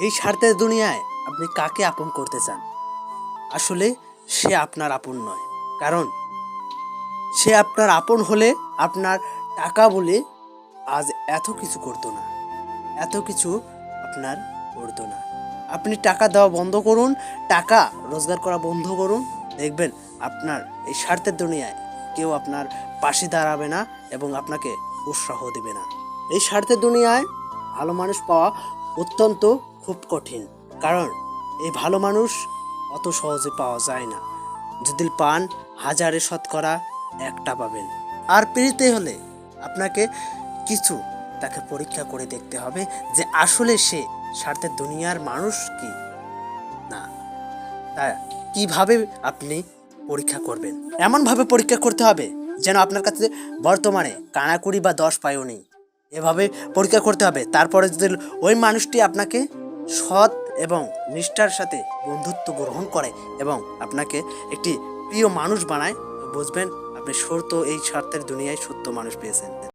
এই স্বার্থের দুনিয়ায় আপনি কাকে আপন করতে চান? আসলে সে আপনার আপন নয়। কারণ সে আপনার আপন হলে আপনার টাকা বলে আজ এত কিছু করতো না, এত কিছু আপনার করতো না। আপনি টাকা দেওয়া বন্ধ করুন, টাকা রোজগার করা বন্ধ করুন, দেখবেন আপনার এই স্বার্থের দুনিয়ায় কেউ আপনার পাশে দাঁড়াবে না এবং আপনাকে উৎসাহ দেবে না। এই স্বার্থের দুনিয়ায় ভালো মানুষ পাওয়া অত্যন্ত খুব কঠিন। কারণ এই ভালো মানুষ অত সহজে পাওয়া যায় না। যদি পান, হাজারে শতকরা একটা পাবেন। আর পেতে হলে আপনাকে কিছু তাকে পরীক্ষা করে দেখতে হবে যে আসলে সে স্বার্থের দুনিয়ার মানুষ কি না। তা কিভাবে আপনি পরীক্ষা করবেন? এমনভাবে পরীক্ষা করতে হবে যেন আপনার কাছে বর্তমানে কানাকুড়ি বা 10 পায়ও নেই। এভাবে পরীক্ষা করতে হবে। তারপরে যদি ওই মানুষটি আপনাকে সৎ এবং নিষ্ঠার সাথে বন্ধুত্ব গ্রহণ করে এবং আপনাকে একটি প্রিয় মানুষ বানায়, বুঝবেন আপনি সত্য এই স্বার্থের দুনিয়ায় সত্য মানুষ পেয়েছেন।